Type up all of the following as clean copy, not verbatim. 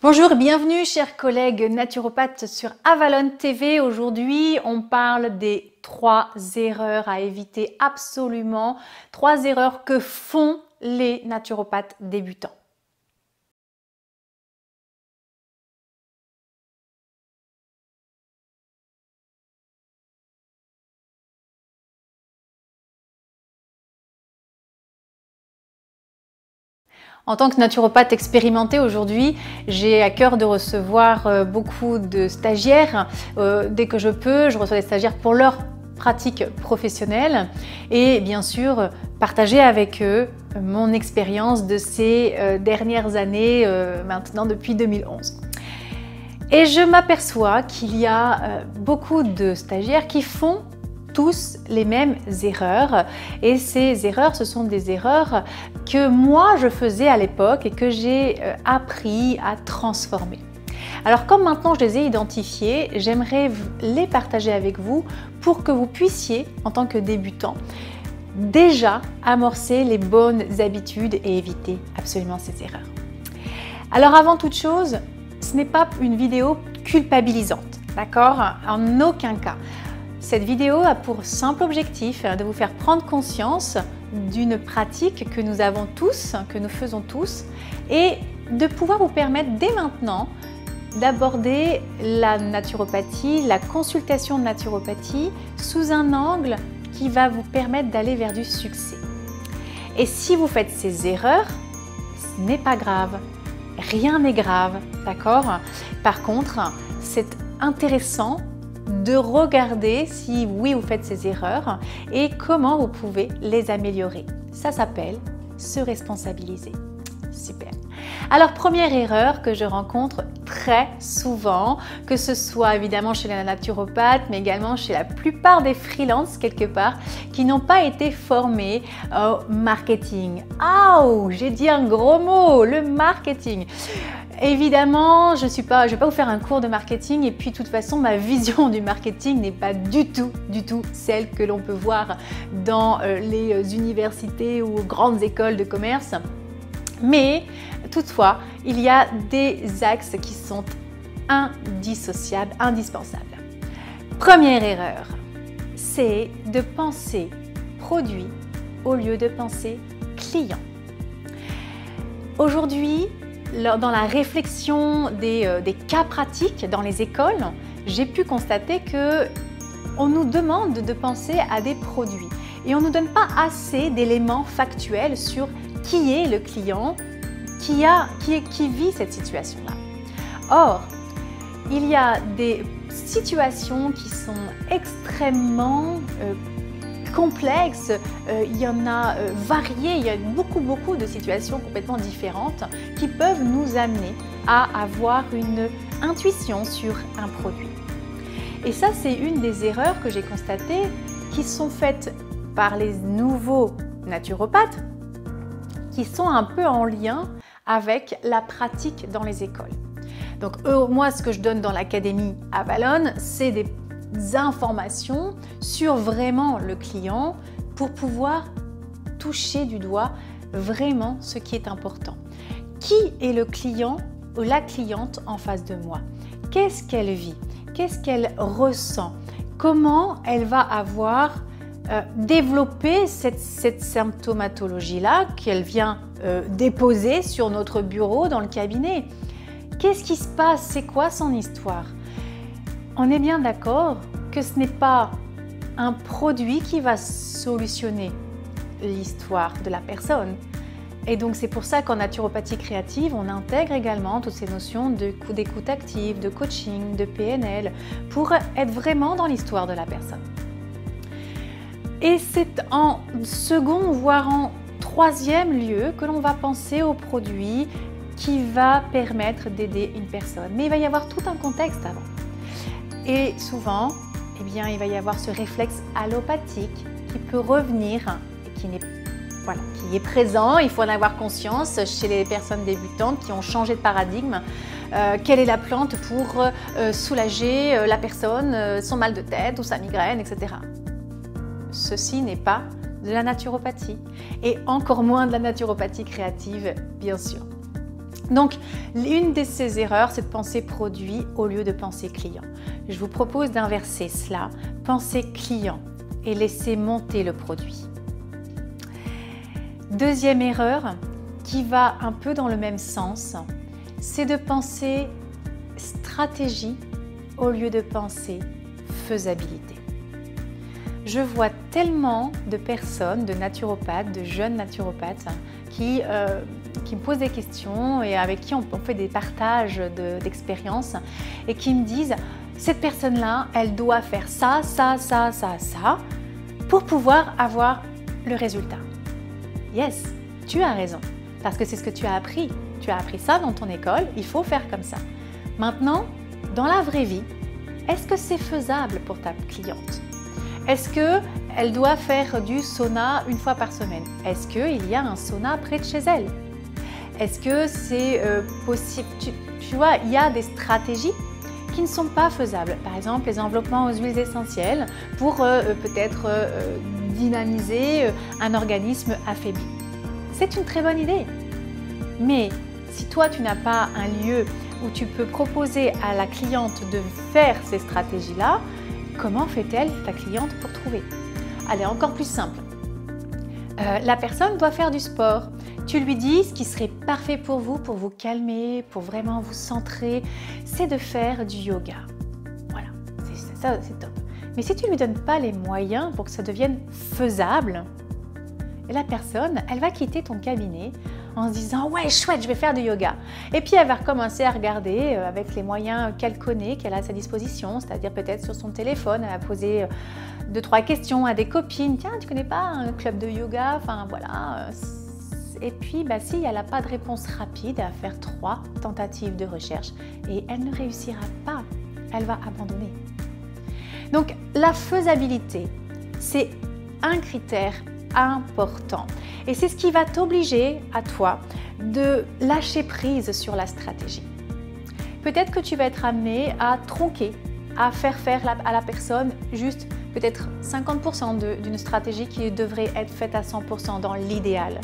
Bonjour, bienvenue chers collègues naturopathes sur Avalon TV. Aujourd'hui, on parle des 3 erreurs à éviter absolument, 3 erreurs que font les naturopathes débutants. En tant que naturopathe expérimentée aujourd'hui, j'ai à cœur de recevoir beaucoup de stagiaires. Dès que je peux, je reçois des stagiaires pour leur pratique professionnelle et bien sûr partager avec eux mon expérience de ces dernières années, maintenant depuis 2011. Et je m'aperçois qu'il y a beaucoup de stagiaires qui font tous les mêmes erreurs et ces erreurs, ce sont des erreurs que moi je faisais à l'époque et que j'ai appris à transformer. Alors comme maintenant je les ai identifiées, j'aimerais les partager avec vous pour que vous puissiez, en tant que débutant, déjà amorcer les bonnes habitudes et éviter absolument ces erreurs. Alors avant toute chose, ce n'est pas une vidéo culpabilisante, d'accord? En aucun cas. Cette vidéo a pour simple objectif de vous faire prendre conscience d'une pratique que nous avons tous, que nous faisons tous, et de pouvoir vous permettre dès maintenant d'aborder la naturopathie, la consultation de naturopathie sous un angle qui va vous permettre d'aller vers du succès. Et si vous faites ces erreurs, ce n'est pas grave, rien n'est grave, d'accord? Par contre, c'est intéressant de regarder si oui vous faites ces erreurs et comment vous pouvez les améliorer. Ça s'appelle se responsabiliser. Super. Alors première erreur que je rencontre très souvent, que ce soit évidemment chez les naturopathes mais également chez la plupart des freelances quelque part qui n'ont pas été formés au marketing. Ouh, j'ai dit un gros mot, le marketing. Évidemment, je vais pas vous faire un cours de marketing et puis de toute façon ma vision du marketing n'est pas du tout celle que l'on peut voir dans les universités ou grandes écoles de commerce. Mais toutefois, il y a des axes qui sont indissociables, indispensables. Première erreur, c'est de penser produit au lieu de penser client. Aujourd'hui, dans la réflexion des cas pratiques dans les écoles, j'ai pu constater qu'on nous demande de penser à des produits et on ne nous donne pas assez d'éléments factuels sur qui est le client qui vit cette situation-là. Or, il y a des situations qui sont extrêmement complexes, il y en a variées, il y a beaucoup de situations complètement différentes qui peuvent nous amener à avoir une intuition sur un produit. Et ça, c'est une des erreurs que j'ai constatées qui sont faites par les nouveaux naturopathes qui sont un peu en lien avec la pratique dans les écoles. Donc moi, ce que je donne dans l'académie Avalon, c'est des informations sur vraiment le client pour pouvoir toucher du doigt vraiment ce qui est important. Qui est le client ou la cliente en face de moi? Qu'est-ce qu'elle vit? Qu'est-ce qu'elle ressent? Comment elle va avoir développé cette symptomatologie-là qu'elle vient déposer sur notre bureau dans le cabinet? Qu'est-ce qui se passe? C'est quoi son histoire? On est bien d'accord que ce n'est pas un produit qui va solutionner l'histoire de la personne. Et donc c'est pour ça qu'en naturopathie créative, on intègre également toutes ces notions d'écoute active, de coaching, de PNL, pour être vraiment dans l'histoire de la personne. Et c'est en second, voire en troisième lieu que l'on va penser au produit qui va permettre d'aider une personne. Mais il va y avoir tout un contexte avant. Et souvent, eh bien, il va y avoir ce réflexe allopathique qui peut revenir et qui est présent. Il faut en avoir conscience chez les personnes débutantes qui ont changé de paradigme. Quelle est la plante pour soulager la personne, son mal de tête ou sa migraine, etc. Ceci n'est pas de la naturopathie et encore moins de la naturopathie créative, bien sûr. Donc, l'une de ces erreurs, c'est de penser produit au lieu de penser client. Je vous propose d'inverser cela, penser client et laisser monter le produit. Deuxième erreur, qui va un peu dans le même sens, c'est de penser stratégie au lieu de penser faisabilité. Je vois tellement de personnes, de naturopathes, de jeunes naturopathes qui me posent des questions et avec qui on fait des partages d'expériences et qui me disent « cette personne-là, elle doit faire ça, ça, ça, ça, ça pour pouvoir avoir le résultat. » Yes, tu as raison, parce que c'est ce que tu as appris. Tu as appris ça dans ton école, il faut faire comme ça. Maintenant, dans la vraie vie, est-ce que c'est faisable pour ta cliente? Est-ce qu'elle doit faire du sauna une fois par semaine? Est-ce qu'il y a un sauna près de chez elle? Est-ce que c'est possible? Tu vois, il y a des stratégies qui ne sont pas faisables. Par exemple, les enveloppements aux huiles essentielles pour peut-être dynamiser un organisme affaibli. C'est une très bonne idée. Mais si toi, tu n'as pas un lieu où tu peux proposer à la cliente de faire ces stratégies-là, comment fait-elle ta cliente pour trouver? Allez, encore plus simple. La personne doit faire du sport. Tu lui dis ce qui serait parfait pour vous calmer, pour vraiment vous centrer, c'est de faire du yoga. Voilà, ça c'est top. Mais si tu ne lui donnes pas les moyens pour que ça devienne faisable, la personne, elle va quitter ton cabinet en se disant « ouais, chouette, je vais faire du yoga ». Et puis elle va recommencer à regarder avec les moyens qu'elle connaît, qu'elle a à sa disposition, c'est-à-dire peut-être sur son téléphone, elle va poser 2-3 questions à des copines. « Tiens, tu connais pas un club de yoga ?» Enfin voilà. Et puis, si elle n'a pas de réponse rapide, elle va faire 3 tentatives de recherche et elle ne réussira pas. Elle va abandonner. Donc, la faisabilité, c'est un critère important. Et c'est ce qui va t'obliger à toi de lâcher prise sur la stratégie. Peut-être que tu vas être amené à tronquer, à faire à la personne juste peut-être 50% d'une stratégie qui devrait être faite à 100% dans l'idéal.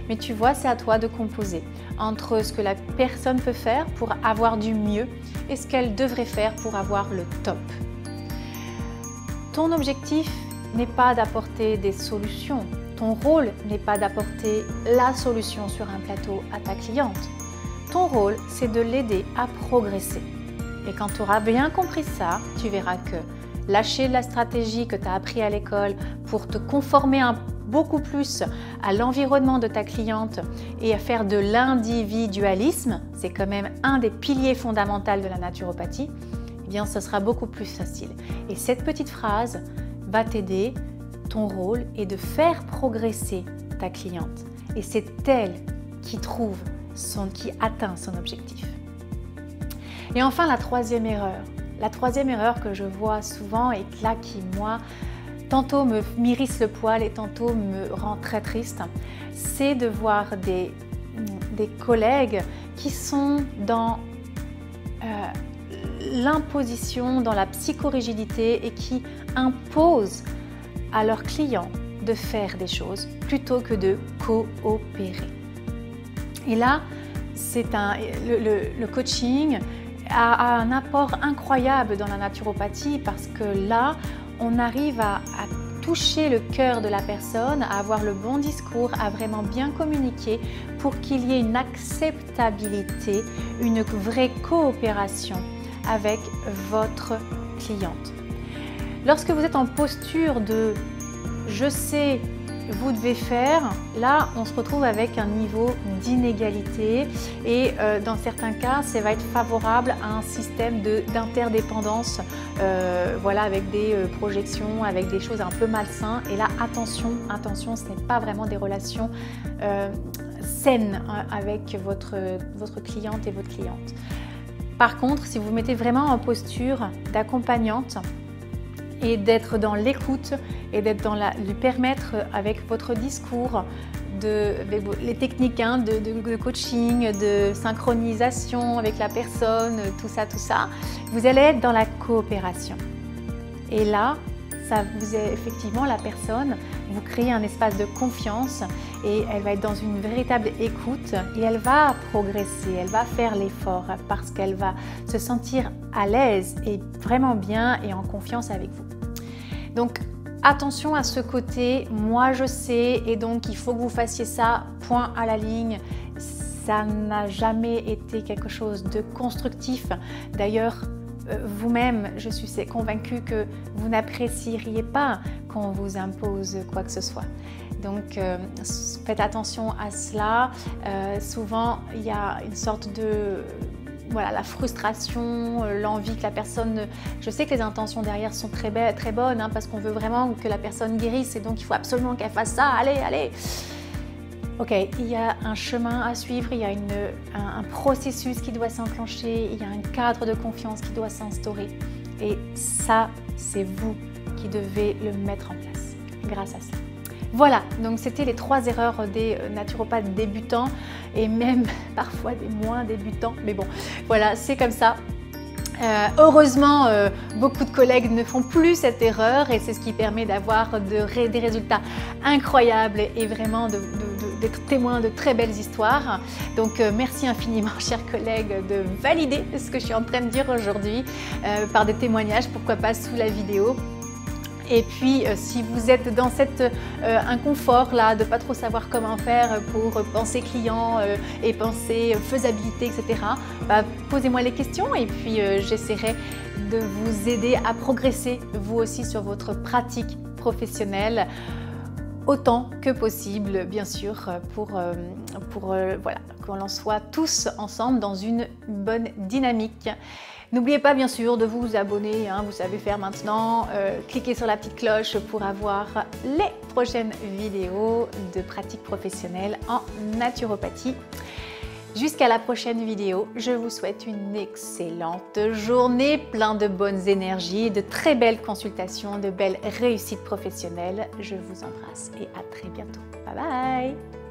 Mais tu vois, c'est à toi de composer entre ce que la personne peut faire pour avoir du mieux et ce qu'elle devrait faire pour avoir le top. Ton objectif n'est pas d'apporter des solutions. Ton rôle n'est pas d'apporter la solution sur un plateau à ta cliente. Ton rôle, c'est de l'aider à progresser. Et quand tu auras bien compris ça, tu verras que lâcher la stratégie que tu as appris à l'école pour te conformer beaucoup plus à l'environnement de ta cliente et à faire de l'individualisme, c'est quand même un des piliers fondamentaux de la naturopathie, eh bien ce sera beaucoup plus facile. Et cette petite phrase va t'aider. Ton rôle est de faire progresser ta cliente. Et c'est elle qui atteint son objectif. Et enfin, la troisième erreur. La troisième erreur que je vois souvent et là qui, moi, tantôt m'irrisse le poil et tantôt me rend très triste, c'est de voir des collègues qui sont dans l'imposition, dans la psychorigidité et qui imposent à leurs clients de faire des choses plutôt que de coopérer. Et là, le coaching a un apport incroyable dans la naturopathie parce que là, on arrive à toucher le cœur de la personne, à avoir le bon discours, à vraiment bien communiquer pour qu'il y ait une acceptabilité, une vraie coopération avec votre cliente. Lorsque vous êtes en posture de « je sais, vous devez faire », là on se retrouve avec un niveau d'inégalité et dans certains cas ça va être favorable à un système d'interdépendance, voilà, avec des projections, avec des choses un peu malsaines. Et là attention, ce n'est pas vraiment des relations saines avec votre cliente et votre cliente. Par contre, si vous vous mettez vraiment en posture d'accompagnante et d'être dans l'écoute et d'être dans lui permettre avec votre discours, avec les techniques de coaching, de synchronisation avec la personne, tout ça, vous allez être dans la coopération. Et là, effectivement, la personne, vous créez un espace de confiance et elle va être dans une véritable écoute et elle va progresser, elle va faire l'effort parce qu'elle va se sentir à l'aise et vraiment bien et en confiance avec vous. Donc attention à ce côté, moi je sais et donc il faut que vous fassiez ça, point à la ligne. Ça n'a jamais été quelque chose de constructif. D'ailleurs, vous-même, je suis convaincue que vous n'apprécieriez pas qu'on vous impose quoi que ce soit. Donc, faites attention à cela. Souvent, il y a une sorte de... Voilà, la frustration, l'envie que la personne... Je sais que les intentions derrière sont très bonnes hein, parce qu'on veut vraiment que la personne guérisse et donc il faut absolument qu'elle fasse ça. Allez, allez! Ok, il y a un chemin à suivre, il y a un processus qui doit s'enclencher, il y a un cadre de confiance qui doit s'instaurer. Et ça, c'est vous qui devez le mettre en place grâce à ça. Voilà, donc c'était les 3 erreurs des naturopathes débutants et même parfois des moins débutants. Mais bon, voilà, c'est comme ça. Heureusement, beaucoup de collègues ne font plus cette erreur et c'est ce qui permet d'avoir des résultats incroyables et vraiment d'être témoin de très belles histoires. Donc merci infiniment, chers collègues, de valider ce que je suis en train de dire aujourd'hui par des témoignages, pourquoi pas sous la vidéo. Et puis, si vous êtes dans cet inconfort-là de ne pas trop savoir comment faire pour penser client et penser faisabilité, etc., bah, posez-moi les questions et puis j'essaierai de vous aider à progresser, vous aussi, sur votre pratique professionnelle autant que possible, bien sûr, pour voilà, qu'on en soit tous ensemble dans une bonne dynamique. N'oubliez pas bien sûr de vous abonner, hein, vous savez faire maintenant, cliquez sur la petite cloche pour avoir les prochaines vidéos de pratique professionnelle en naturopathie. Jusqu'à la prochaine vidéo, je vous souhaite une excellente journée, plein de bonnes énergies, de très belles consultations, de belles réussites professionnelles. Je vous embrasse et à très bientôt. Bye bye!